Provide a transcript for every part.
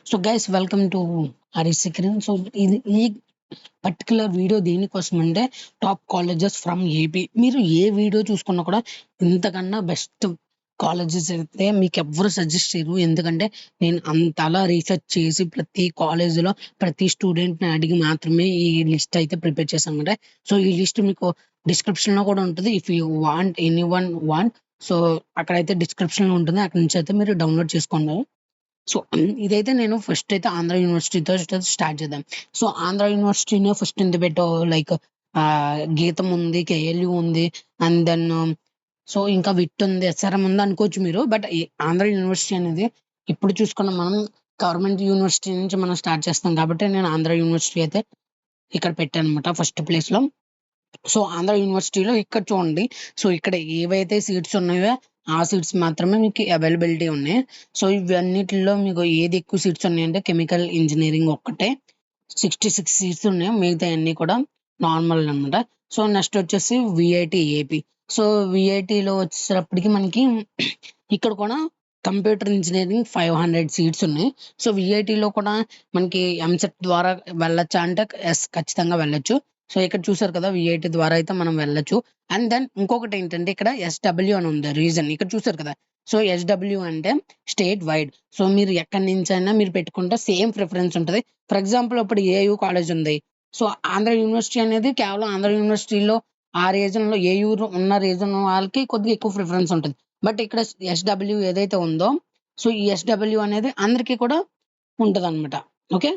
So guys welcome to Harish screen. So ఇది ఈ particular video దేనికోసం అంటే టాప్ కాలేజెస్ ఫ్రమ్ ఏపీ. మీరు ఏ వీడియో చూసుకున్నా కూడా ఇంతకన్నా బెస్ట్ కాలేజెస్ అయితే మీకు ఎవ్వరు సజెస్ట్ చేయరు. ఎందుకంటే నేను అంతలా రీసెర్చ్ చేసి ప్రతి కాలేజీలో ప్రతి స్టూడెంట్ని అడిగి మాత్రమే ఈ లిస్ట్ అయితే ప్రిపేర్ చేశాను అనమాట. సో ఈ లిస్ట్ మీకు డిస్క్రిప్షన్లో కూడా ఉంటుంది. If you want any one want, so అక్కడైతే డిస్క్రిప్షన్లో ఉంటుంది, అక్కడ నుంచి అయితే మీరు డౌన్లోడ్ చేసుకోండి. సో ఇదైతే నేను ఫస్ట్ అయితే ఆంధ్ర యూనివర్సిటీతో స్టార్ట్ చేద్దాం. సో ఆంధ్ర యూనివర్సిటీనే ఫస్ట్ ఎందుకు పెట్టావు, లైక్ గీతం ఉంది, కేఎల్యు ఉంది, అండ్ దెన్ సో ఇంకా విట్ ఉంది, ఎస్ఆర్ఎం ఉంది అనుకోవచ్చు మీరు. బట్ ఆంధ్ర యూనివర్సిటీ అనేది ఇప్పుడు చూసుకున్న మనం గవర్నమెంట్ యూనివర్సిటీ నుంచి మనం స్టార్ట్ చేస్తాం కాబట్టి నేను ఆంధ్ర యూనివర్సిటీ అయితే ఇక్కడ పెట్టాను అనమాట ఫస్ట్ ప్లేస్ లో. సో ఆంధ్ర యూనివర్సిటీలో ఇక్కడ చూడండి, సో ఇక్కడ ఏవైతే సీట్స్ ఉన్నాయో ఆ సీట్స్ మాత్రమే మీకు అవైలబిలిటీ ఉన్నాయి. సో ఇవన్నిటిలో మీకు ఏది ఎక్కువ సీట్స్ ఉన్నాయంటే కెమికల్ ఇంజనీరింగ్ ఒక్కటే 66 సీట్స్ ఉన్నాయి, మిగతా అన్ని కూడా నార్మల్ అనమాట. సో నెక్స్ట్ వచ్చేసి విఐటి ఏపీ. సో విఐటిలో వచ్చేటప్పటికి మనకి ఇక్కడ కూడా కంప్యూటర్ ఇంజనీరింగ్ 500 సీట్స్ ఉన్నాయి. సో విఐటిలో కూడా మనకి ఎంసెట్ ద్వారా వెళ్ళొచ్చా అంటే ఎస్, ఖచ్చితంగా వెళ్ళొచ్చు. సో ఇక్కడ చూసారు కదా, విఐటి ద్వారా అయితే మనం వెళ్ళొచ్చు. అండ్ దెన్ ఇంకొకటి ఏంటంటే ఇక్కడ ఎస్డబ్ల్యూ అని ఉంది రీజన్, ఇక్కడ చూసారు కదా. సో ఎస్డబ్ల్యూ అంటే స్టేట్ వైడ్. సో మీరు ఎక్కడి నుంచి అయినా మీరు పెట్టుకుంటే సేమ్ ప్రిఫరెన్స్ ఉంటుంది. ఫర్ ఎగ్జాంపుల్ ఇప్పుడు ఏయూ కాలేజ్ ఉంది, సో ఆంధ్ర యూనివర్సిటీ అనేది కేవలం ఆంధ్ర యూనివర్సిటీలో ఆ రీజన్ లో ఏయూ ఉన్న రీజన్ వాళ్ళకి కొద్దిగా ఎక్కువ ప్రిఫరెన్స్ ఉంటుంది. బట్ ఇక్కడ ఎస్డబ్ల్యూ ఏదైతే ఉందో, సో ఈ ఎస్డబ్ల్యూ అనేది అందరికీ కూడా ఉంటుంది అనమాట. ఓకే,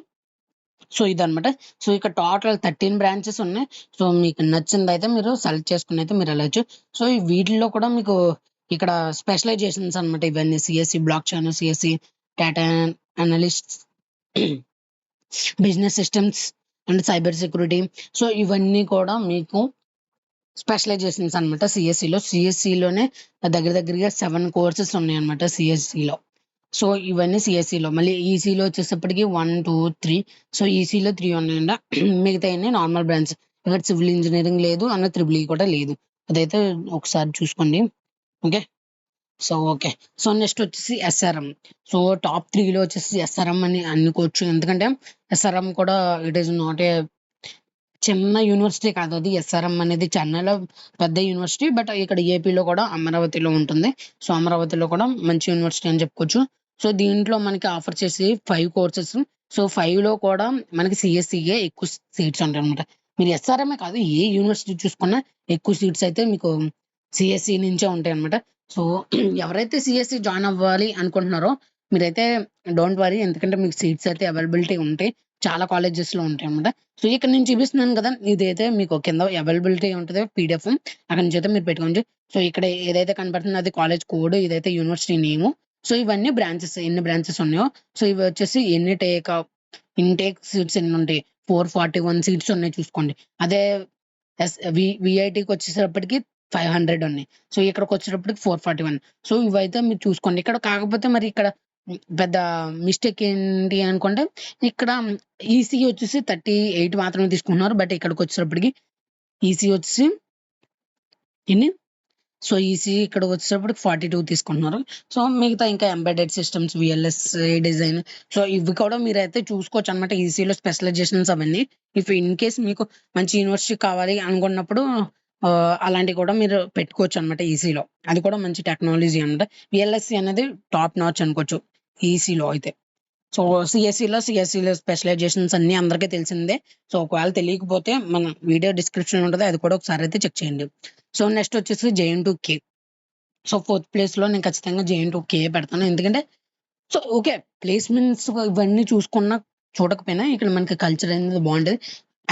సో ఇదనమాట. సో ఇక్కడ టోటల్ 13 బ్రాంచెస్ ఉన్నాయి. సో మీకు నచ్చింది అయితే మీరు సెలెక్ట్ చేసుకుని అయితే మీరు వెళ్ళచ్చు. సో ఈ వీటిల్లో కూడా మీకు ఇక్కడ స్పెషలైజేషన్స్ అనమాట ఇవన్నీ, CSE blockchain, CSE data analyst, business systems and cyber security. So ఇవన్నీ కూడా మీకు స్పెషలైజేషన్స్ అనమాట సిఎస్సిలో. సిఎస్సిలోనే దగ్గర దగ్గరగా 7 కోర్సెస్ ఉన్నాయి అనమాట సిఎస్సిలో. సో ఇవన్నీ సిఎస్సిలో. మళ్ళీ ఈసీలో వచ్చేసప్పటికి 1 2 3. సో ఈసీలో 3 ఉన్నాయండి, మిగతా అన్ని నార్మల్ బ్రాంచ్. ఇక్కడ సివిల్ ఇంజనీరింగ్ లేదు, అన్న త్రిబుల్ ఈ కూడా లేదు, అదైతే ఒకసారి చూసుకోండి. Okay, so okay. So next వచ్చేసి ఎస్ఆర్ఎం. సో టాప్ 3లో వచ్చేసి ఎస్ఆర్ఎం అని అనుకోవచ్చు, ఎందుకంటే ఎస్ఆర్ఎం కూడా ఇట్ ఈస్ నాట్ ఏ చిన్న యూనివర్సిటీ కాదు అది. ఎస్ఆర్ఎం అనేది చెన్నైలో పెద్ద యూనివర్సిటీ, బట్ ఇక్కడ ఏపీలో కూడా అమరావతిలో ఉంటుంది. సో అమరావతిలో కూడా మంచి యూనివర్సిటీ అని చెప్పుకోవచ్చు. సో దీంట్లో మనకి ఆఫర్ చేసి 5 కోర్సెస్. సో 5లో కూడా మనకి సిఎస్సిఏ ఎక్కువ సీట్స్ ఉంటాయి అనమాట. మీరు ఎస్ఆర్ఎంఏ కాదు, ఏ యూనివర్సిటీ చూసుకున్నా ఎక్కువ సీట్స్ అయితే మీకు సిఎస్సి నుంచే ఉంటాయి అనమాట. సో ఎవరైతే సిఎస్సి జాయిన్ అవ్వాలి అనుకుంటున్నారో మీరైతే డోంట్ వరీ, ఎందుకంటే మీకు సీట్స్ అయితే అవైలబిలిటీ ఉంటాయి, చాలా కాలేజెస్ లో ఉంటాయి అనమాట. సో ఇక్కడ నేను చూపిస్తున్నాను కదా, ఇదైతే మీకు కింద అవైలబిలిటీ ఉంటుంది పీడిఎఫ్, అక్కడ నుంచి అయితే మీరు పెట్టుకోండి. సో ఇక్కడ ఏదైతే కనపడుతుందో అది కాలేజ్ కోడ్, ఇదైతే యూనివర్సిటీ నేమ్. సో ఇవన్నీ బ్రాంచెస్, ఎన్ని బ్రాంచెస్ ఉన్నాయో. సో ఇవి వచ్చేసి ఎన్ని ఇంటేక్ సీట్స్ ఎన్ని ఉంటాయి, 441 సీట్స్ ఉన్నాయి చూసుకోండి. అదే విఐటికి వచ్చేటప్పటికి 500 ఉన్నాయి. సో ఇక్కడికి వచ్చేటప్పటికి 441. సో ఇవైతే మీరు చూసుకోండి ఇక్కడ. కాకపోతే మరి ఇక్కడ పెద్ద మిస్టేక్ ఏంటి అనుకుంటే, ఇక్కడ ఈసీ వచ్చేసి 38 మాత్రమే తీసుకుంటున్నారు, బట్ ఇక్కడికి వచ్చేటప్పటికి ఈసీ వచ్చేసి ఎన్ని, సో ఈసీ ఇక్కడ వచ్చేటప్పటికి 42 తీసుకుంటున్నారు. సో మిగతా ఇంకా embedded systems, VLS design, so ఇవి కూడా మీరైతే చూసుకోవచ్చు అనమాట ఈసీలో స్పెషలైజేషన్స్ అవన్నీ. ఇఫ్ ఇన్ కేస్ మీకు మంచి యూనివర్సిటీ కావాలి అనుకున్నప్పుడు అలాంటివి కూడా మీరు పెట్టుకోవచ్చు అనమాట ఈసీలో. అది కూడా మంచి టెక్నాలజీ అనమాట. విఎల్ఎస్సి అనేది టాప్ నాచ్ అనుకోవచ్చు ఈసీలో అయితే. సో సిఎస్సిలో స్పెషలైజేషన్స్ అన్ని అందరికీ తెలిసిందే. సో ఒకవేళ తెలియకపోతే మన వీడియో డిస్క్రిప్షన్ ఉంటుంది, అది కూడా ఒకసారి అయితే చెక్ చేయండి. సో నెక్స్ట్ వచ్చేసి JN2K. సో 4th ప్లేస్ లో నేను ఖచ్చితంగా JN2K పెడతాను, ఎందుకంటే సో ఓకే ప్లేస్మెంట్స్ ఇవన్నీ చూసుకున్నా చూడకపోయినా ఇక్కడ మనకి కల్చర్ అనేది బాగుంటుంది.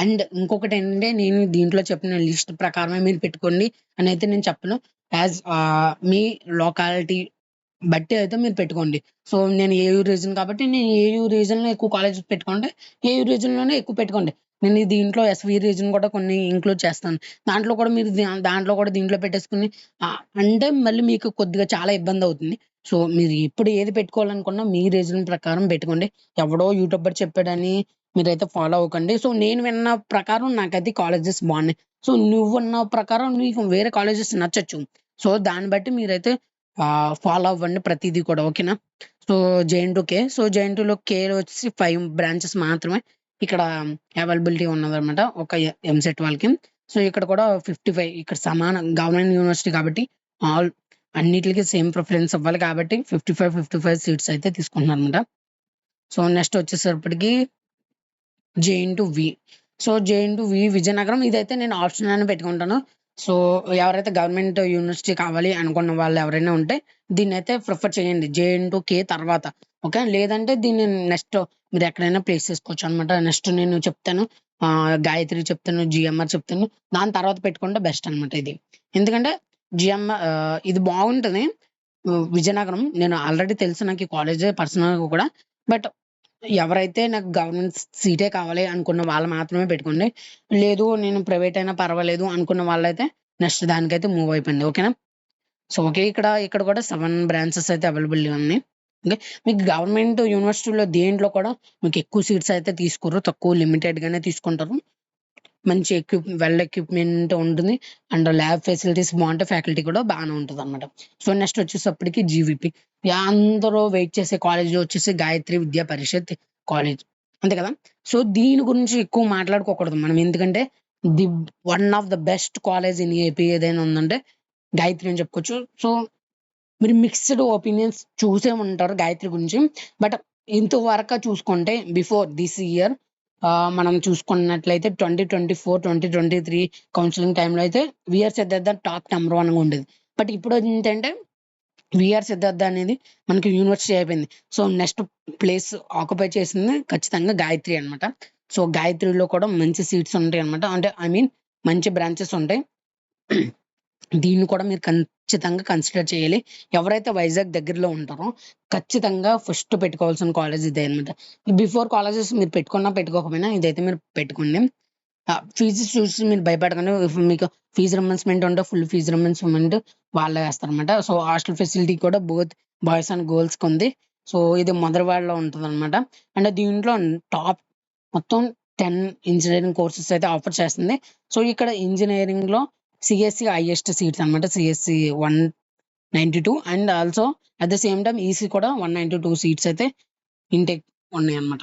అండ్ ఇంకొకటి ఏంటంటే, నేను దీంట్లో చెప్పిన లిస్ట్ ప్రకారమే మీరు పెట్టుకోండి అని అయితే నేను చెప్పను. యాజ్ మీ లొకాలిటీ బట్టి అయితే మీరు పెట్టుకోండి. సో నేను ఏయూ రీజన్ కాబట్టి నేను ఏయూ రీజన్లో ఎక్కువ కాలేజెస్ పెట్టుకుంటే ఏయూ రీజన్లోనే ఎక్కువ పెట్టుకోండి. నేను దీంట్లో ఎస్వి రీజన్ కూడా కొన్ని ఇంక్లూడ్ చేస్తాను, దాంట్లో కూడా మీరు దాంట్లో కూడా దీంట్లో పెట్టేసుకుని అంటే మళ్ళీ మీకు కొద్దిగా చాలా ఇబ్బంది అవుతుంది. సో మీరు ఎప్పుడు ఏది పెట్టుకోవాలనుకున్నా మీ రీజన్ ప్రకారం పెట్టుకోండి. ఎవడో యూట్యూబర్ చెప్పాడని మీరైతే ఫాలో అవ్వకండి. సో నేను విన్న ప్రకారం నాకైతే కాలేజెస్ బాగున్నాయి. సో నువ్వు ఉన్న ప్రకారం నీకు వేరే కాలేజెస్ నచ్చచ్చు. సో దాన్ని బట్టి మీరైతే ఫాలో అవ్వండి ప్రతిదీ కూడా, ఓకేనా. సో జేఎన్2కే. సో జేఎన్2లో కేలో వచ్చేసి 5 బ్రాంచెస్ మాత్రమే ఇక్కడ అవైలబిలిటీ ఉన్నదన్నమాట ఒక ఎంసెట్ వాళ్ళకి. సో ఇక్కడ కూడా 55 ఇక్కడ సమానం గవర్నమెంట్ యూనివర్సిటీ కాబట్టి ఆల్ అన్నిటికి సేమ్ ప్రిఫరెన్స్ ఇవ్వాలి కాబట్టి 55 సీట్స్ అయితే తీసుకుంటున్నారన్నమాట. సో నెక్స్ట్ వచ్చేసరికి జేఎన్2వి. సో జేఎన్2వి విజయనగరం ఇదైతే నేను ఆప్షన్ అని పెట్టుకుంటాను. సో ఎవరైతే గవర్నమెంట్ యూనివర్సిటీ కావాలి అనుకున్న వాళ్ళు ఎవరైనా ఉంటే దీన్ని అయితే ప్రిఫర్ చేయండి జేఎన్2కే తర్వాత. ఓకే, లేదంటే దీన్ని నెక్స్ట్ మీరు ఎక్కడైనా ప్లేస్ చేసుకోవచ్చు అనమాట. నెక్స్ట్ నేను చెప్తాను గాయత్రి చెప్తాను, జిఎంఆర్ చెప్తాను, దాని తర్వాత పెట్టుకుంటే బెస్ట్ అనమాట ఇది. ఎందుకంటే జిఎంఆర్ ఇది బాగుంటుంది. విజయనగరం నేను ఆల్రెడీ తెలుసు నాకు ఈ కాలేజ్ పర్సనల్గా కూడా. బట్ ఎవరైతే నాకు గవర్నమెంట్ సీటే కావాలి అనుకున్న వాళ్ళు మాత్రమే పెట్టుకోండి. లేదు నేను ప్రైవేట్ అయినా పర్వాలేదు అనుకున్న వాళ్ళైతే నెక్స్ట్ దానికైతే మూవ్ అయిపోయింది. ఓకేనా? సో ఓకే, ఇక్కడ కూడా 7 బ్రాంచెస్ అయితే అవైలబుల్ ఉన్నాయి. ఓకే, మీకు గవర్నమెంట్ యూనివర్సిటీలో దేంట్లో కూడా మీకు ఎక్కువ సీట్స్ అయితే తీసుకోరు, తక్కువ లిమిటెడ్ గానే తీసుకుంటారు. మంచి వెల్ ఎక్విప్మెంట్ ఉంటుంది అండ్ ల్యాబ్ ఫెసిలిటీస్ బాగుంటాయి, ఫ్యాకల్టీ కూడా బాగానే ఉంటుంది అనమాట. సో నెక్స్ట్ వచ్చేసప్పటికి జీవీపీ. అందరూ వెయిట్ చేసే కాలేజ్ వచ్చేసి గాయత్రి విద్యా పరిషత్ కాలేజ్, అంతే కదా. సో దీని గురించి ఎక్కువ మాట్లాడుకోకూడదు మనం, ఎందుకంటే the one of the best college in AP ఏదైనా ఉందంటే గాయత్రి అని చెప్పుకోవచ్చు. సో మీరు మిక్స్డ్ ఒపీనియన్స్ చూసే ఉంటారు గాయత్రి గురించి. బట్ ఇంతవరకు చూసుకుంటే బిఫోర్ దిస్ ఇయర్ మనం చూసుకున్నట్లయితే 2024-2023 కౌన్సిలింగ్ టైంలో అయితే విఆర్ సిద్ధార్థ టాప్ నెంబర్ 1 ఉండేది. బట్ ఇప్పుడు ఏంటంటే విఆర్ సిద్ధార్థ అనేది మనకి యూనివర్సిటీ అయిపోయింది. సో నెక్స్ట్ ప్లేస్ ఆక్యుపై చేసింది ఖచ్చితంగా గాయత్రి అనమాట. సో గాయత్రిలో కూడా మంచి సీట్స్ ఉంటాయి అనమాట, అంటే ఐ మీన్ మంచి బ్రాంచెస్ ఉంటాయి. దీన్ని కూడా మీరు ఖచ్చితంగా కన్సిడర్ చేయాలి. ఎవరైతే వైజాగ్ దగ్గరలో ఉంటారో ఖచ్చితంగా ఫస్ట్ పెట్టుకోవాల్సిన కాలేజ్ ఇదే అనమాట. బిఫోర్ కాలేజెస్ మీరు పెట్టుకున్నా పెట్టుకోకపోయినా ఇదైతే మీరు పెట్టుకోండి. ఫీజు చూసి మీరు భయపడకండి. మీకు ఫీజు రింబర్స్మెంట్ ఉంటే ఫుల్ ఫీజు రింబర్స్మెంట్ వాళ్ళే వేస్తారనమాట. సో హాస్టల్ ఫెసిలిటీ కూడా బోత్ బాయ్స్ అండ్ గర్ల్స్కి ఉంది. సో ఇది మదర్వాడలో ఉంటుంది అనమాట. అండ్ దీంట్లో టాప్ మొత్తం 10 ఇంజనీరింగ్ కోర్సెస్ అయితే ఆఫర్ చేస్తుంది. సో ఇక్కడ ఇంజనీరింగ్ లో సిఎస్సి హైయెస్ట్ సీట్స్ అనమాట, CSE 192 and also at the same time EC కూడా 192 సీట్స్ అయితే ఇంటేక్ ఉన్నాయి అనమాట.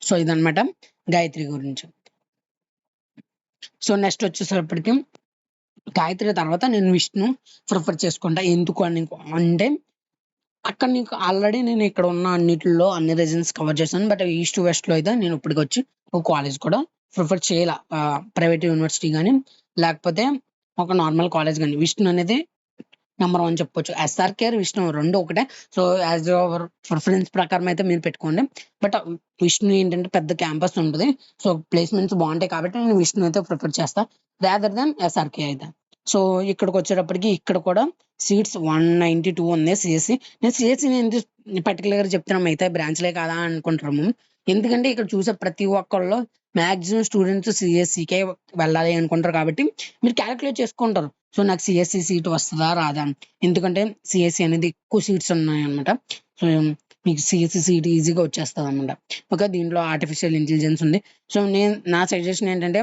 సో ఇదనమాట గాయత్రి గురించి. సో నెక్స్ట్ వచ్చేసరికి గాయత్రి తర్వాత నేను విష్ణు ప్రిఫర్ చేసుకుంటా. ఎందుకు అని అంటే అక్కడ నీకు ఆల్రెడీ నేను ఇక్కడ ఉన్న అన్నిటిలో అన్ని రీజన్స్ కవర్ చేశాను. బట్ ఈస్ట్ వెస్ట్ లో అయితే నేను ఇప్పటికి వచ్చి ఒక కాలేజ్ కూడా ప్రిఫర్ చేయాల, ప్రైవేట్ యూనివర్సిటీ కానీ లేకపోతే ఒక నార్మల్ కాలేజ్ కానీ. విష్ణు అనేది నెంబర్ 1 చెప్పొచ్చు. ఎస్ఆర్కే విష్ణు రెండు ఒకటే. సో యాజ్ యువర్ ప్రిఫరెన్స్ ప్రకారం అయితే మీరు పెట్టుకోండి. బట్ విష్ణు ఏంటంటే పెద్ద క్యాంపస్ ఉంటుంది, సో ప్లేస్మెంట్స్ బాగుంటాయి కాబట్టి నేను విష్ణు అయితే ప్రిఫర్ చేస్తా రాదర్ దాన్ ఎస్ఆర్కే అయితే. సో ఇక్కడికి వచ్చేటప్పటికి ఇక్కడ కూడా సీట్స్ 192 ఉంది సిఎస్సి. నేను సిఎస్సి ఎందుకు పర్టికులర్ గా చెప్తున్నా, మిగతా బ్రాంచ్లే కాదా అనుకుంటాము. ఎందుకంటే ఇక్కడ చూసే ప్రతి ఒక్కళ్ళు మాక్సిమం స్టూడెంట్స్ సిఎస్సికే వెళ్ళాలి అనుకుంటారు కాబట్టి మీరు క్యాలిక్యులేట్ చేసుకుంటారు. సో నాకు సిఎస్సి సీట్ వస్తుందా రాదా, ఎందుకంటే సిఎస్సి అనేది ఎక్కువ సీట్స్ ఉన్నాయి అనమాట. సో మీకు సిఎస్సి సీట్ ఈజీగా వచ్చేస్తుంది అనమాట. ఓకే, దీంట్లో ఆర్టిఫిషియల్ ఇంటెలిజెన్స్ ఉంది. సో నా సజెషన్ ఏంటంటే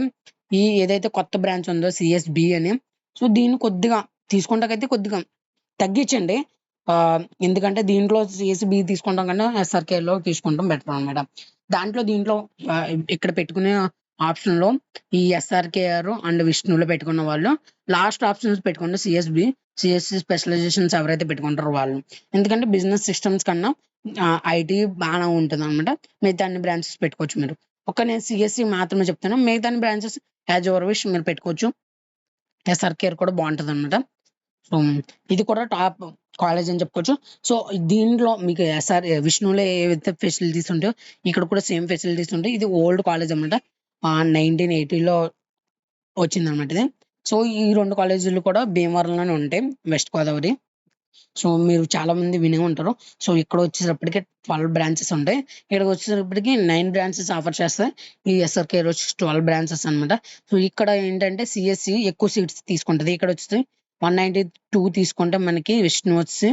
ఈ ఏదైతే కొత్త బ్రాంచ్ ఉందో సిఎస్బి అని, సో దీన్ని కొద్దిగా తీసుకుంటాకైతే కొద్దిగా తగ్గించండి. ఎందుకంటే దీంట్లో సిఎస్బి తీసుకుంటాం కన్నా ఎస్ఆర్కేలో తీసుకుంటాం బెటర్ అనమాట. దీంట్లో ఇక్కడ పెట్టుకునే ఆప్షన్ లో ఈ ఎస్ఆర్కేఆర్ అండ్ విష్ణులో పెట్టుకున్న వాళ్ళు లాస్ట్ ఆప్షన్స్ పెట్టుకుంటే సిఎస్సి స్పెషలైజేషన్స్ ఎవరైతే పెట్టుకుంటారో వాళ్ళు. ఎందుకంటే బిజినెస్ సిస్టమ్స్ కన్నా ఐటీ బాగా ఉంటుంది అనమాట. మిగతా అన్ని బ్రాంచెస్ పెట్టుకోవచ్చు మీరు. నేను సిఎస్సి మాత్రమే చెప్తాను, మిగతా అన్ని బ్రాంచెస్ యాజ్ ఓవర్ విష్ మీరు పెట్టుకోవచ్చు. ఎస్ఆర్కేఆర్ కూడా బాగుంటుంది అనమాట. సో ఇది కూడా టాప్ కాలేజ్ అని చెప్పుకోవచ్చు. సో దీంట్లో మీకు విష్ణులో ఏవైతే ఫెసిలిటీస్ ఉంటాయో ఇక్కడ కూడా సేమ్ ఫెసిలిటీస్ ఉంటాయి. ఇది ఓల్డ్ కాలేజ్ అనమాట, 1980లో వచ్చింది అనమాట ఇది. సో ఈ 2 కాలేజీలు కూడా భీమవరంలోనే ఉంటాయి, వెస్ట్ గోదావరి. సో మీరు చాలా మంది వినే ఉంటారు. సో ఇక్కడ వచ్చేటప్పటికి 12 బ్రాంచెస్ ఉంటాయి, ఇక్కడికి వచ్చేటప్పటికి 9 బ్రాంచెస్ ఆఫర్ చేస్తాయి. ఈ ఎస్ఆర్కే వచ్చి 12 బ్రాంచెస్ అనమాట. సో ఇక్కడ ఏంటంటే సిఎస్సి ఎక్కువ సీట్స్ తీసుకుంటది. ఇక్కడ వచ్చి 192 తీసుకుంటే మనకి విష్ణు వచ్చి,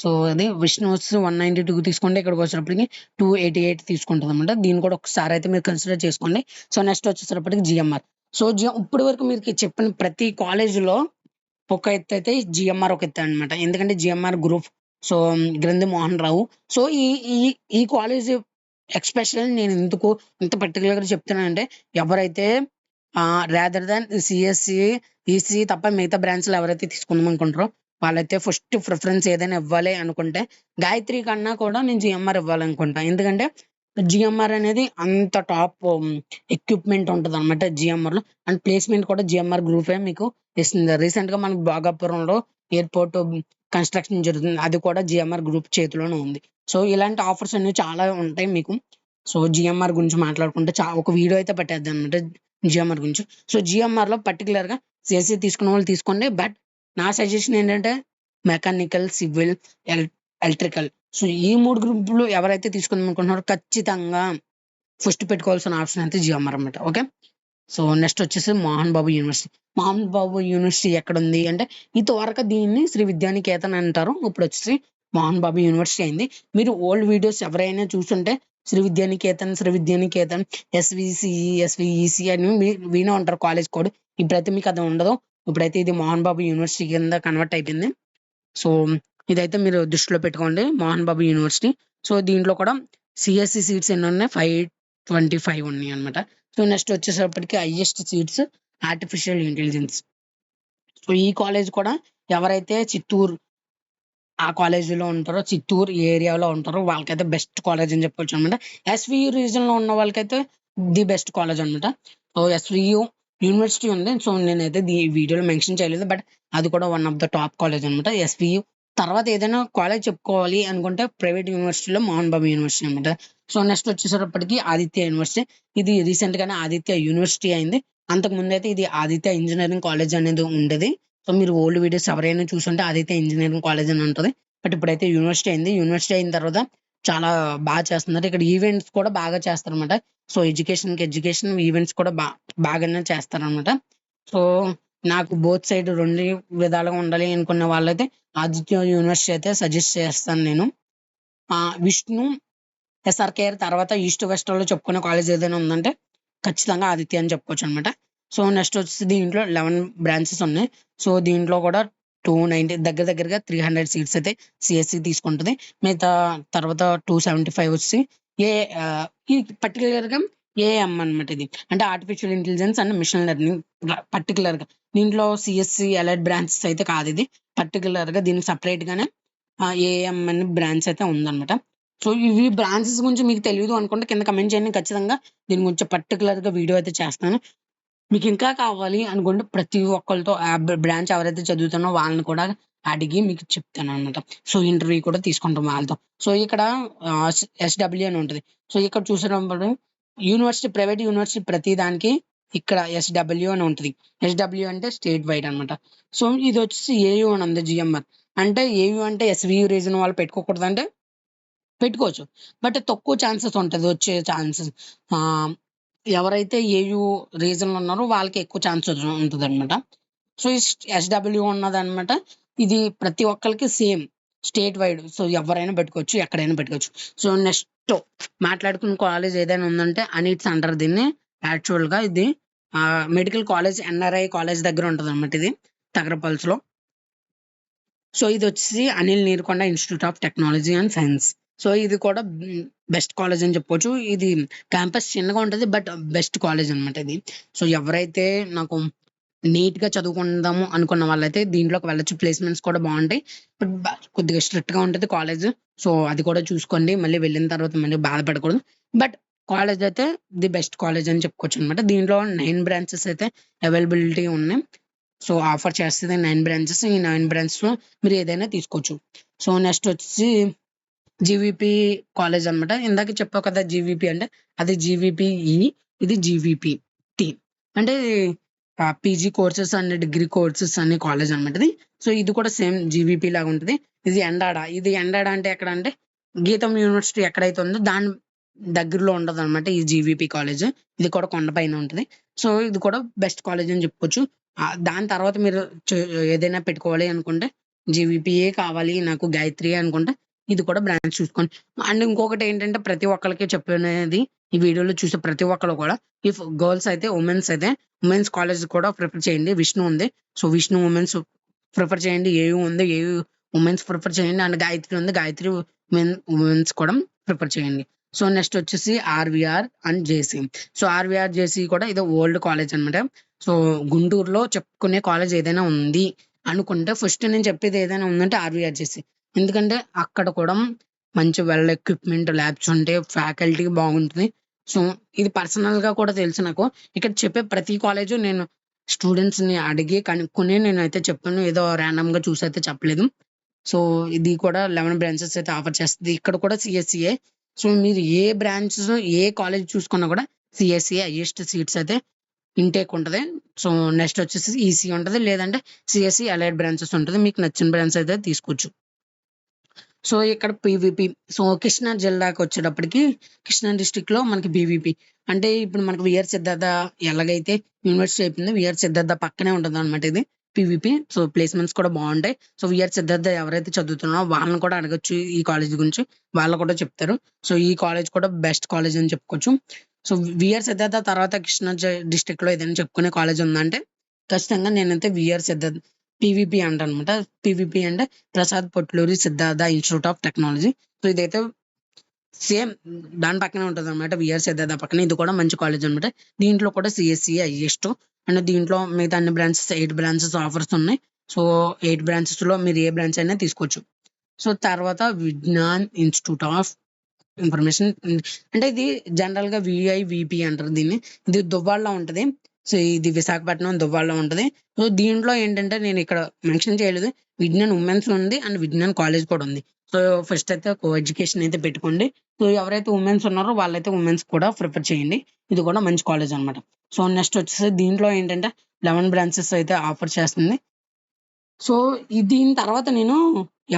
సో అది విష్ణు వచ్చి 192 తీసుకుంటే ఇక్కడికి వచ్చేటప్పటికి 288 తీసుకుంటుంది అనమాట. దీన్ని కూడా ఒకసారి అయితే మీరు కన్సిడర్ చేసుకోండి. సో నెక్స్ట్ వచ్చేటప్పటికి జిఎంఆర్. సో ఇప్పటి వరకు మీరు చెప్పిన ప్రతి కాలేజీలో ఒక ఎత్తు అయితే జిఎంఆర్ ఒక ఎత్తు అనమాట. ఎందుకంటే జిఎంఆర్ గ్రూప్. సో గ్రంథి మోహన్ రావు. సో ఈ ఈ ఈ కాలేజ్ ఎక్స్పెషల్ నేను ఎందుకు ఇంత పర్టికులర్గా చెప్తున్నానంటే, ఎవరైతే రాదర్ దాన్ సిఎస్సి ఈసీ తప్ప మిగతా బ్రాంచ్లు ఎవరైతే తీసుకుందాం అనుకుంటారో వాళ్ళైతే ఫస్ట్ ప్రిఫరెన్స్ ఏదైనా ఇవ్వాలి అనుకుంటే గాయత్రి కన్నా కూడా నేను జిఎంఆర్ ఇవ్వాలనుకుంటా. ఎందుకంటే జిఎంఆర్ అనేది అంత టాప్ ఎక్విప్మెంట్ ఉంటుంది అనమాట జిఎంఆర్లో. అండ్ ప్లేస్మెంట్ కూడా జిఎంఆర్ గ్రూపే మీకు ఇస్తుంది. రీసెంట్ గా మనకు భోగాపురంలో ఎయిర్పోర్ట్ కన్స్ట్రక్షన్ జరుగుతుంది, అది కూడా జిఎంఆర్ గ్రూప్ చేతిలోనే ఉంది. సో ఇలాంటి ఆఫర్స్ అనేవి చాలా ఉంటాయి మీకు. సో జిఎంఆర్ గురించి మాట్లాడుకుంటే ఒక వీడియో అయితే పెట్టేద్దాం అనమాట జిఎంఆర్ గురించి. సో జిఎంఆర్ లో పర్టికులర్ గా సిఎస్సి తీసుకున్న వాళ్ళు తీసుకోండి. బట్ నా సజెషన్ ఏంటంటే మెకానికల్, సివిల్, ఎలక్ట్రికల్. సో ఈ 3 గ్రూపులు ఎవరైతే తీసుకుందాం అనుకుంటున్నారో ఖచ్చితంగా ఫస్ట్ పెట్టుకోవాల్సిన ఆప్షన్ అయితే జిఎంఆర్ అనమాట. ఓకే. సో నెక్స్ట్ వచ్చేసి మోహన్ బాబు యూనివర్సిటీ. మోహన్ బాబు యూనివర్సిటీ ఎక్కడ ఉంది అంటే, ఇంతవరకు దీన్ని శ్రీ విద్యానికేతన్ అంటారు, ఇప్పుడు వచ్చేసి మోహన్ బాబు యూనివర్సిటీ అయింది. మీరు ఓల్డ్ వీడియోస్ ఎవరైనా చూస్తుంటే శ్రీ విద్యానికేతన్ ఎస్విసిఈ ఎస్విఈసి అని వినే ఉంటారు కాలేజ్ కోడ్. ఇప్పుడైతే మీకు అది ఉండదు. ఇప్పుడైతే ఇది మోహన్ బాబు యూనివర్సిటీ కింద కన్వర్ట్ అయిపోయింది. సో ఇదైతే మీరు దృష్టిలో పెట్టుకోండి, మోహన్ బాబు యూనివర్సిటీ. సో దీంట్లో కూడా సిఎస్సి సీట్స్ ఎన్ని ఉన్నాయి, 525 ఉన్నాయి అనమాట. సో నెక్స్ట్ వచ్చేసరికి highest seats artificial intelligence. So ఈ కాలేజ్ కూడా ఎవరైతే చిత్తూరు ఆ కాలేజీలో ఉంటారో, చిత్తూరు ఏరియాలో ఉంటారో వాళ్ళకైతే బెస్ట్ కాలేజ్ అని చెప్పొచ్చు అనమాట. ఎస్వియు రీజన్ లో ఉన్న వాళ్ళకైతే ది బెస్ట్ కాలేజ్ అనమాట. సో ఎస్వియు యూనివర్సిటీ ఉంది. సో నేనైతే ఈ వీడియోలో మెన్షన్ చేయలేదు, బట్ అది కూడా one of the top college అనమాట ఎస్వియు. తర్వాత ఏదైనా కాలేజ్ చెప్పుకోవాలి అనుకుంటే ప్రైవేట్ యూనివర్సిటీలో మోహన్ బాబు యూనివర్సిటీ అనమాట. సో నెక్స్ట్ వచ్చేసరికి ఆదిత్య యూనివర్సిటీ. ఇది రీసెంట్ గానే ఆదిత్య యూనివర్సిటీ అయింది. అంతకు ముందు అయితే ఇది ఆదిత్య ఇంజనీరింగ్ కాలేజ్ అనేది ఉండేది. సో మీరు ఓల్డ్ వీడియోస్ ఎవరైనా చూసుంటే ఆదిత్య ఇంజనీరింగ్ కాలేజ్ అని ఉంటుంది. బట్ ఇప్పుడైతే యూనివర్సిటీ అయింది. యూనివర్సిటీ అయిన తర్వాత చాలా బాగా చేస్తున్నారు. ఇక్కడ ఈవెంట్స్ కూడా బాగా చేస్తారనమాట. సో ఎడ్యుకేషన్ ఈవెంట్స్ కూడా బాగానే చేస్తారనమాట. సో నాకు బోత్ సైడ్ 2 విధాలుగా ఉండాలి అనుకున్న వాళ్ళైతే ఆదిత్య యూనివర్సిటీ అయితే సజెస్ట్ చేస్తాను నేను. విష్ణు, ఎస్ఆర్కేఆర్ తర్వాత ఈస్ట్ వెస్ట్ లో చెప్పుకునే కాలేజ్ ఏదైనా ఉందంటే ఖచ్చితంగా ఆదిత్య అని చెప్పుకోవచ్చు అనమాట. సో నెక్స్ట్ వచ్చి దీంట్లో 11 బ్రాంచెస్ ఉన్నాయి. సో దీంట్లో కూడా 290 దగ్గరగా 300 సీట్స్ అయితే సిఎస్సి తీసుకుంటుంది. మిగతా తర్వాత 275 వచ్చి ఈ పర్టికులర్ గా ఏఎం అనమాట. ఇది అంటే artificial intelligence and machine learning. Particular గా దీంట్లో సిఎస్సి అలైడ్ బ్రాంచెస్ అయితే కాదు, ఇది పర్టికులర్ గా దీనికి సపరేట్ గానే ఏఎం అని బ్రాంచ్ అయితే ఉందన్నమాట. సో ఇవి బ్రాంచెస్ గురించి మీకు తెలియదు అనుకుంటే కింద కమెంట్ చేయండి, ఖచ్చితంగా దీని గురించి పర్టికులర్ గా వీడియో అయితే చేస్తాను. మీకు ఇంకా కావాలి అనుకుంటే ప్రతి ఒక్కరితో బ్రాంచ్ ఎవరైతే చదువుతానో వాళ్ళని కూడా అడిగి మీకు చెప్తాను అనమాట. సో ఇంటర్వ్యూ కూడా తీసుకుంటాం వాళ్ళతో. సో ఇక్కడ ఎస్డబ్ల్యూ అని ఉంటుంది. సో ఇక్కడ చూసినప్పుడు యూనివర్సిటీ, ప్రైవేట్ యూనివర్సిటీ ప్రతి దానికి ఇక్కడ ఎస్డబ్ల్యూ అని ఉంటుంది. ఎస్డబ్ల్యూ అంటే స్టేట్ వైడ్ అనమాట. సో ఇది వచ్చేసి ఏయూ అని ఉంది, జిఎంఆర్. అంటే ఏయూ అంటే ఎస్వియు రీజన్ వాళ్ళు పెట్టుకోకూడదు అంటే పెట్టుకోవచ్చు, బట్ తక్కువ ఛాన్సెస్ ఉంటుంది వచ్చే ఛాన్సెస్. ఎవరైతే ఏయూ రీజన్లో ఉన్నారో వాళ్ళకి ఎక్కువ ఛాన్స్ ఉంటుంది అనమాట. సో ఈ ఎస్డబ్ల్యూ ఉన్నది అనమాట. ఇది ప్రతి ఒక్కరికి సేమ్ స్టేట్ వైడ్. సో ఎవరైనా పెట్టుకోవచ్చు, ఎక్కడైనా పెట్టుకోవచ్చు. సో నెక్స్ట్ మాట్లాడుకున్న కాలేజ్ ఏదైనా ఉందంటే అనిట్స్ అంటారు దీన్ని. యాక్చువల్ గా ఇది మెడికల్ కాలేజ్, ఎన్ఆర్ఐ కాలేజ్ దగ్గర ఉంటుంది అనమాట, ఇది తగరపల్స్ లో. సో ఇది వచ్చేసి Anil Neerukonda institute of technology and science. So ఇది కూడా బెస్ట్ కాలేజ్ అని చెప్పొచ్చు. ఇది క్యాంపస్ చిన్నగా ఉంటుంది, బట్ బెస్ట్ కాలేజ్ అనమాట ఇది. సో ఎవరైతే నాకు నీట్ గా చదువుకుందాము అనుకున్న వాళ్ళైతే దీంట్లోకి వెళ్ళొచ్చు. ప్లేస్మెంట్స్ కూడా బాగుంటాయి, బట్ కొద్దిగా స్ట్రిక్ట్ గా ఉంటుంది కాలేజ్. సో అది కూడా చూసుకోండి, మళ్ళీ వెళ్ళిన తర్వాత మళ్ళీ బాధపడకూడదు. బట్ కాలేజ్ అయితే ది బెస్ట్ కాలేజ్ అని చెప్పుకోవచ్చు అనమాట. దీంట్లో 9 బ్రాంచెస్ అయితే అవైలబిలిటీ ఉన్నాయి. సో ఆఫర్ చేస్తుంది 9 బ్రాంచెస్. ఈ 9 బ్రాంచెస్ లో మీరు ఏదైనా తీసుకోవచ్చు. సో నెక్స్ట్ వచ్చి జీవీపీ కాలేజ్ అనమాట. ఇందాక చెప్పావు కదా జీవీపీ అంటే, అది జీవీపీఈ, ఇది జీవీపీ టీ. అంటే PG courses and degree courses అనే కాలేజ్ అనమాట ఇది. సో ఇది కూడా సేమ్ జీవీపీ లాగా ఉంటుంది. ఇది ఎండాడ. ఇది ఎండాడ అంటే ఎక్కడ అంటే గీతం యూనివర్సిటీ ఎక్కడైతే ఉందో దాని దగ్గరలో ఉండదు అనమాట ఈ జీవీపీ కాలేజ్. ఇది కూడా కొండపైన ఉంటుంది. సో ఇది కూడా బెస్ట్ కాలేజ్ అని చెప్పుకోవచ్చు. దాని తర్వాత మీరు ఏదైనా పెట్టుకోవాలి అనుకుంటే జీవీపీఏ కావాలి నాకు గాయత్రి అనుకుంటే ఇది కూడా బ్రాంచ్ చూసుకోండి. అండ్ ఇంకొకటి ఏంటంటే ప్రతి ఒక్కరికి చెప్పనేది ఈ వీడియోలో చూసే ప్రతి ఒక్కరు కూడా ఇఫ్ గర్ల్స్ అయితే ఉమెన్స్ కాలేజ్ కూడా ప్రిఫర్ చేయండి. విష్ణు ఉంది. సో విష్ణు ఉమెన్స్ ప్రిఫర్ చేయండి. ఏయూ ఉంది. ఏయూ ఉమెన్స్ ప్రిఫర్ చేయండి. అండ్ గాయత్రి ఉంది. గాయత్రి ఉమెన్స్ కూడా ప్రిఫర్ చేయండి. సో నెక్స్ట్ వచ్చేసి RVR and JC. So RVR JC కూడా ఇది ఓల్డ్ కాలేజ్ అనమాట. సో గుంటూరులో చెప్పుకునే కాలేజ్ ఏదైనా ఉంది అనుకుంటే ఫస్ట్ నేను చెప్పేది ఏదైనా ఉందంటే ఆర్వీఆర్ జేసీ. ఎందుకంటే అక్కడ కూడా మంచి వెల్ ఎక్విప్మెంట్ ల్యాబ్స్ ఉంటాయి. ఫ్యాకల్టీ బాగుంటుంది. సో ఇది పర్సనల్ గా కూడా తెలుసు నాకు. ఇక్కడ చెప్పే ప్రతి కాలేజ్ నేను స్టూడెంట్స్ ని అడిగి కనుక్కొని నేనైతే చెప్పాను. ఏదో ర్యాండమ్ గా చూసి అయితే చెప్పలేదు. సో ఇది కూడా 11 బ్రాంచెస్ అయితే ఆఫర్ చేస్తుంది. ఇక్కడ కూడా సిఎస్సిఏ. సో మీరు ఏ బ్రాంచెస్ ఏ కాలేజ్ చూసుకున్నా కూడా సిఎస్సిఏ హైయెస్ట్ సీట్స్ అయితే ఇంటేక్ ఉంటది. సో నెక్స్ట్ వచ్చేసి ఈసీ ఉంటది. లేదంటే సిఎస్సి అలైడ్ బ్రాంచెస్ ఉంటది. మీకు నచ్చిన బ్రాంచ్ అయితే తీసుకోవచ్చు. సో ఇక్కడ పీవీపీ. సో కృష్ణా జిల్లాకి వచ్చేటప్పటికి కృష్ణా డిస్ట్రిక్ట్ లో మనకి పీవీపీ అంటే ఇప్పుడు మనకి విఆర్ సిద్ధార్థ ఎలాగైతే యూనివర్సిటీ అయిపోయింది, విఆర్ సిద్ధార్థ పక్కనే ఉంటుంది అనమాట ఇది పీవీపీ. సో ప్లేస్మెంట్స్ కూడా బాగుంటాయి. సో విఆర్ సిద్ధార్థ ఎవరైతే చదువుతున్నారో వాళ్ళని కూడా అడగచ్చు ఈ కాలేజ్ గురించి. వాళ్ళు కూడా చెప్తారు. సో ఈ కాలేజ్ కూడా బెస్ట్ కాలేజ్ అని చెప్పుకోవచ్చు. సో విఆర్ సిద్ధార్థ తర్వాత కృష్ణా డిస్ట్రిక్ట్ లో ఏదైనా చెప్పుకునే కాలేజ్ ఉందంటే ఖచ్చితంగా నేనైతే విఆర్ సిద్ధార్థ పీవీపీ అంటానమాట. పీవీపీ అంటే Prasad Potluri Siddhartha institute of technology. So ఇదైతే సేమ్ దాని పక్కనే ఉంటుంది అనమాట. విఆర్ సిద్ధార్థ పక్కన ఇది కూడా మంచి కాలేజ్ అనమాట. దీంట్లో కూడా సిఎస్సి హైయెస్ట్. అండ్ దీంట్లో మిగతా అన్ని బ్రాంచెస్ 8 బ్రాంచెస్ ఆఫర్స్ ఉన్నాయి. సో 8 బ్రాంచెస్ లో మీరు ఏ బ్రాంచ్ అయినా తీసుకోవచ్చు. సో తర్వాత విజ్ఞాన్ ఇన్స్టిట్యూట్ ఆఫ్ ఇన్ఫర్మేషన్ అంటే ఇది జనరల్ గా విఐవిపి అంటారు దీన్ని. ఇది దువ్వాడలో ఉంటది. సో ఇది విశాఖపట్నం దువ్వాడలో ఉంటది. సో దీంట్లో ఏంటంటే నేను ఇక్కడ మెన్షన్ చేయలేదు. విజ్ఞాన్ ఉమెన్స్ ఉంది అండ్ విజ్ఞాన్ కాలేజ్ కూడా ఉంది. సో ఫస్ట్ అయితే కో ఎడ్యుకేషన్ అయితే పెట్టుకోండి. సో ఎవరైతే ఉమెన్స్ ఉన్నారో వాళ్ళైతే ఉమెన్స్ కూడా ప్రిఫర్ చేయండి. ఇది కూడా మంచి కాలేజ్ అనమాట. సో నెక్స్ట్ వచ్చేసి దీంట్లో ఏంటంటే 11 బ్రాంచెస్ అయితే ఆఫర్ చేస్తుంది. సో దీని తర్వాత నేను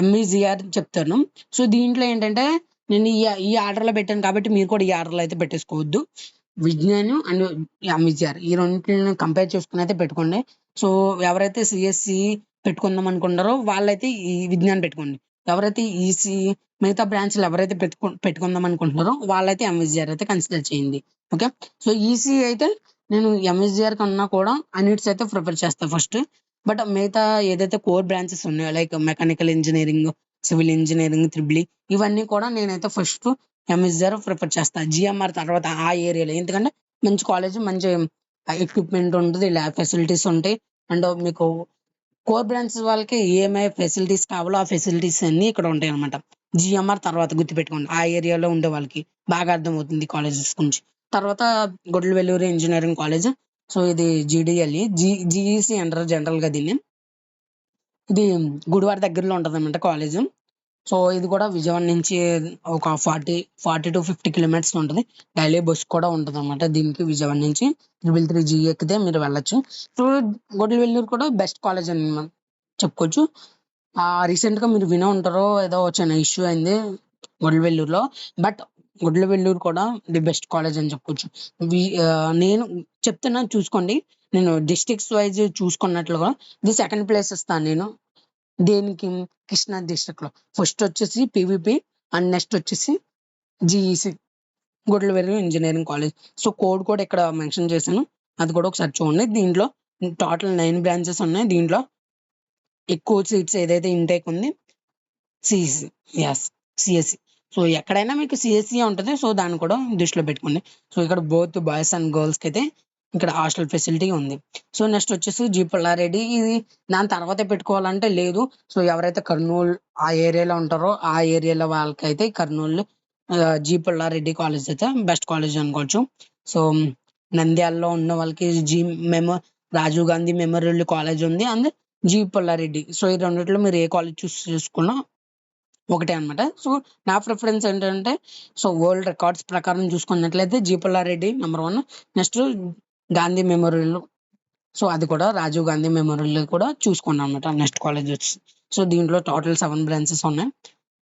ఎంఈజిఆర్ చెప్తాను. సో దీంట్లో ఏంటంటే నేను ఈ ఆర్డర్ లో పెట్టాను కాబట్టి మీరు కూడా ఈ ఆర్డర్ లో అయితే పెట్టేసుకోవద్దు. విజ్ఞాన్ అండ్ ఎంఈజిఆర్ ఈ రెండింటిని కంపేర్ చేసుకుని అయితే పెట్టుకోండి. సో ఎవరైతే సిఎస్సి పెట్టుకుందాం అనుకుంటారో వాళ్ళైతే ఈ విజ్ఞాన్ పెట్టుకోండి. ఎవరైతే ఈసీ మిగతా బ్రాంచ్లు ఎవరైతే పెట్టుకుందాం అనుకుంటున్నారో వాళ్ళైతే ఎంఈజిఆర్ అయితే కన్సిడర్ చేయండి. ఓకే. సో ఈసీ అయితే నేను ఎంఈజిఆర్ కన్నా కూడా అన్నిట్స్ అయితే ప్రిఫర్ చేస్తాను ఫస్ట్. బట్ మిగతా ఏదైతే కోర్ బ్రాంచెస్ ఉన్నాయో like mechanical engineering, civil engineering, triple ఇవన్నీ కూడా నేనైతే ఫస్ట్ ఎంఎస్ఆర్ ప్రిఫర్ చేస్తా. జిఎంఆర్ తర్వాత ఆ ఏరియాలో. ఎందుకంటే మంచి కాలేజ్, మంచి ఎక్విప్మెంట్ ఉంటుంది, ల్యాబ్ ఫెసిలిటీస్ ఉంటాయి. అండ్ మీకు కోర్ బ్రాంచెస్ వాళ్ళకి ఏమై ఫెసిలిటీస్ కావాలో ఆ ఫెసిలిటీస్ అన్ని ఇక్కడ ఉంటాయి అనమాట. జిఎంఆర్ తర్వాత గుర్తుపెట్టుకోండి. ఆ ఏరియాలో ఉండే వాళ్ళకి బాగా అర్థమవుతుంది కాలేజెస్ గురించి. తర్వాత గొడ్లవెల్లూరు ఇంజనీరింగ్ కాలేజ్. సో ఇది జీడిఎల్ఈ జిఈసి అంటారు జనరల్ గా దీన్ని. ఇది గుడివాడ దగ్గరలో ఉంటది అనమాట కాలేజ్. సో ఇది కూడా విజయవాడ నుంచి ఒక 40 to 50 కిలోమీటర్స్ ఉంటుంది. డైలీ బస్ కూడా ఉంటుంది అనమాట దీనికి. విజయవాడ నుంచి 333G ఎక్కితే మీరు వెళ్ళొచ్చు. సో గొడ్లవెల్లూరు కూడా బెస్ట్ కాలేజ్ అని మనం చెప్పుకోవచ్చు. రీసెంట్ గా మీరు వినే ఉంటారో ఏదో చిన్న ఇష్యూ అయింది గొడ్లవెల్లూరులో. బట్ గొడ్లవెల్లూరు కూడా ది బెస్ట్ కాలేజ్ అని చెప్పుకోవచ్చు. నేను చెప్తున్నా చూసుకోండి. నేను డిస్ట్రిక్ట్స్ వైజ్ చూసుకున్నట్లుగా ఇది సెకండ్ ప్లేస్ ఇస్తాను నేను. దేనికి? కృష్ణా డిస్ట్రిక్ట్ లో ఫస్ట్ వచ్చేసి పీవీపీ అండ్ నెక్స్ట్ వచ్చేసి జిఈసి గొడ్లవెల్లూరు ఇంజనీరింగ్ కాలేజ్. సో కోడ్ కూడా ఇక్కడ మెన్షన్ చేశాను, అది కూడా ఒకసారి చూడండి. దీంట్లో టోటల్ 9 బ్రాంచెస్ ఉన్నాయి. దీంట్లో ఎక్కువ సీట్స్ ఏదైతే ఇంటేక్ ఉంది సిఎస్సి. Yes, CSC. సో ఎక్కడైనా మీకు సిఎస్సి ఉంటుంది. సో దాన్ని కూడా దృష్టిలో పెట్టుకోండి. సో ఇక్కడ బోత్ బాయ్స్ అండ్ గర్ల్స్ కి అయితే ఇక్కడ హాస్టల్ ఫెసిలిటీ ఉంది. సో నెక్స్ట్ వచ్చేసి జీ పుల్లారెడ్డి. ఇది దాని తర్వాతే పెట్టుకోవాలంటే లేదు. సో ఎవరైతే కర్నూలు ఆ ఏరియాలో ఉంటారో ఆ ఏరియాలో వాళ్ళకైతే కర్నూలు జీ పుల్లారెడ్డి కాలేజ్ అయితే బెస్ట్ కాలేజ్ అనుకోవచ్చు. సో నంద్యాలలో ఉన్న వాళ్ళకి రాజీవ్ గాంధీ మెమోరియల్ కాలేజ్ ఉంది అండ్ జీ పుల్లారెడ్డి. సో ఈ రెండిట్లో మీరు ఏ కాలేజ్ చూస్ చేసుకున్నా ఒకటే అనమాట. సో నా ప్రిఫరెన్స్ ఏంటంటే సో వరల్డ్ రికార్డ్స్ ప్రకారం చూసుకున్నట్లయితే G Pulla Reddy number 1. Next Gandhi memorial. So అది కూడా రాజీవ్ గాంధీ మెమోరియల్ కూడా చూసుకున్నాను అనమాట నెక్స్ట్ కాలేజ్ వచ్చి. సో దీంట్లో టోటల్ 7 బ్రాంచెస్ ఉన్నాయి.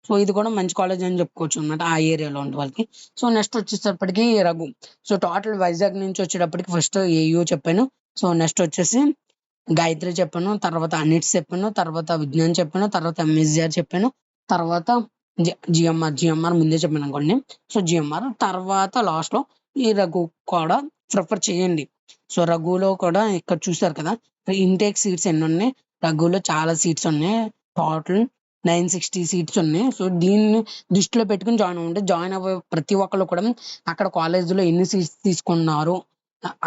సో ఇది కూడా మంచి కాలేజ్ అని చెప్పుకోవచ్చు అనమాట ఆ ఏరియాలో ఉండే వాళ్ళకి. సో నెక్స్ట్ వచ్చేటప్పటికి రఘు. సో టోటల్ వైజాగ్ నుంచి వచ్చేటప్పటికి ఫస్ట్ ఏయూ చెప్పాను. సో నెక్స్ట్ వచ్చేసి గాయత్రి చెప్పాను, తర్వాత అనిట్స్ చెప్పాను, తర్వాత విజ్ఞాన్ చెప్పాను, తర్వాత ఎంఎస్జిఆర్ చెప్పాను, తర్వాత జిఎంఆర్ ముందే చెప్పాను అనుకోండి. సో జిఎంఆర్ తర్వాత లాస్ట్ లో ఈ రఘు కూడా ప్రిఫర్ చేయండి. సో రఘులో కూడా ఇక్కడ చూసారు కదా, ఇంటేక్ సీట్స్ ఎన్ని ఉన్నాయి, రఘులో చాలా సీట్స్ ఉన్నాయి. టోటల్ 960 సీట్స్ ఉన్నాయి. సో దీన్ని దృష్టిలో పెట్టుకుని జాయిన్ అవ్వండి. జాయిన్ అవ్వే ప్రతి ఒక్కళ్ళు కూడా అక్కడ కాలేజీలో ఎన్ని సీట్స్ తీసుకున్నారు,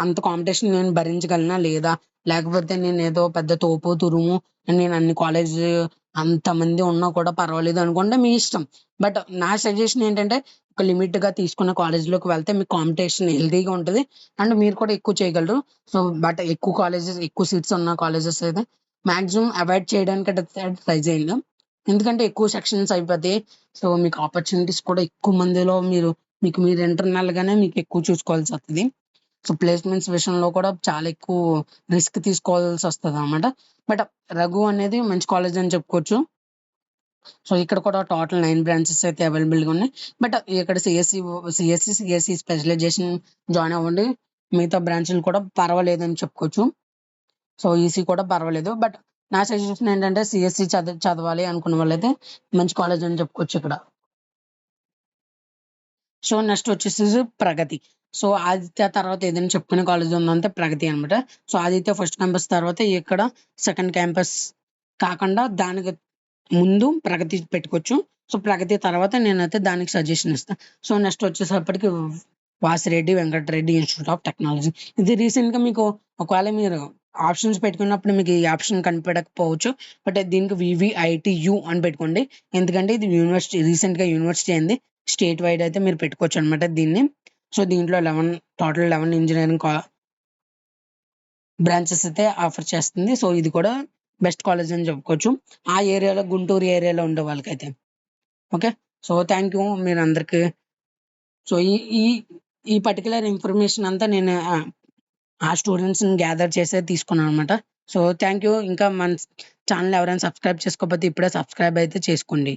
అంత కాంపిటీషన్ నేను భరించగలనా లేదా, లేకపోతే నేను ఏదో పెద్ద తోపు తురుము, నేను అన్ని కాలేజ్ అంతమంది ఉన్నా కూడా పర్వాలేదు అనుకుంటే మీ ఇష్టం. బట్ నా సజెషన్ ఏంటంటే ఒక లిమిట్ గా తీసుకున్న కాలేజీలోకి వెళ్తే మీకు కాంపిటీషన్ హెల్తీగా ఉంటుంది అండ్ మీరు కూడా ఎక్కువ చేయగలరు. సో బట్ ఎక్కువ కాలేజెస్, ఎక్కువ సీట్స్ ఉన్న కాలేజెస్ అయితే మాక్సిమం అవాయిడ్ చేయడానికి ట్రై చేయండి. ఎందుకంటే ఎక్కువ సెక్షన్స్ అయిపోతాయి. సో మీకు ఆపర్చునిటీస్ కూడా ఎక్కువ మందిలో మీరు ఇంటర్నల్ గానే మీకు ఎక్కువ చూసుకోవాల్సి వస్తుంది. సో ప్లేస్మెంట్స్ విషయంలో కూడా చాలా ఎక్కువ రిస్క్ తీసుకోవాల్సి వస్తుంది అనమాట. బట్ రఘు అనేది మంచి కాలేజ్ అని చెప్పుకోవచ్చు. సో ఇక్కడ కూడా టోటల్ 9 బ్రాంచెస్ అయితే అవైలబుల్గా ఉన్నాయి. బట్ ఇక్కడ సిఎస్సి స్పెషలైజేషన్ జాయిన్ అవ్వండి. మిగతా బ్రాంచ్లు కూడా పర్వాలేదు అని చెప్పుకోవచ్చు. సో ఈసీ కూడా పర్వాలేదు. బట్ నా సజెషన్ ఏంటంటే సిఎస్సి చదవాలి అనుకున్న వాళ్ళైతే మంచి కాలేజ్ అని చెప్పుకోవచ్చు ఇక్కడ. సో నెక్స్ట్ వచ్చేసి ప్రగతి. సో ఆదిత్య తర్వాత ఏదైనా చెప్పుకునే కాలేజ్ ఉందంటే ప్రగతి అనమాట. సో ఆదిత్య ఫస్ట్ క్యాంపస్ తర్వాత ఇక్కడ సెకండ్ క్యాంపస్ కాకుండా దానికి ముందు ప్రగతి పెట్టుకోవచ్చు. సో ప్రగతి తర్వాత నేనైతే దానికి సజెషన్ ఇస్తాను. సో నెక్స్ట్ వచ్చేసప్పటికి Vasireddy Venkatareddy institute of technology. ఇది రీసెంట్ గా మీకు ఒకవేళ మీరు ఆప్షన్స్ పెట్టుకున్నప్పుడు మీకు ఈ ఆప్షన్ కనిపెట్టకపోవచ్చు. బట్ దీనికి వివిఐటియు అని పెట్టుకోండి. ఎందుకంటే ఇది యూనివర్సిటీ, రీసెంట్ గా యూనివర్సిటీ అయింది. స్టేట్ వైడ్ అయితే మీరు పెట్టుకోవచ్చు అనమాట దీన్ని. సో దీంట్లో టోటల్ 11 ఇంజనీరింగ్ బ్రాంచెస్ అయితే ఆఫర్ చేస్తుంది. సో ఇది కూడా బెస్ట్ కాలేజ్ అని చెప్పుకోవచ్చు ఆ ఏరియాలో, గుంటూరు ఏరియాలో ఉండే వాళ్ళకైతే. ఓకే, సో థ్యాంక్ యూ మీరు అందరికి. సో ఈ ఈ ఈ పర్టికులర్ ఇన్ఫర్మేషన్ అంతా నేను ఆ స్టూడెంట్స్ గ్యాదర్ చేసే తీసుకున్నాను అనమాట. So thank you. ఇంకా మన ఛానల్ ఎవరైనా సబ్స్క్రైబ్ చేసుకోకపోతే ఇప్పుడే సబ్స్క్రైబ్ అయితే చేసుకోండి.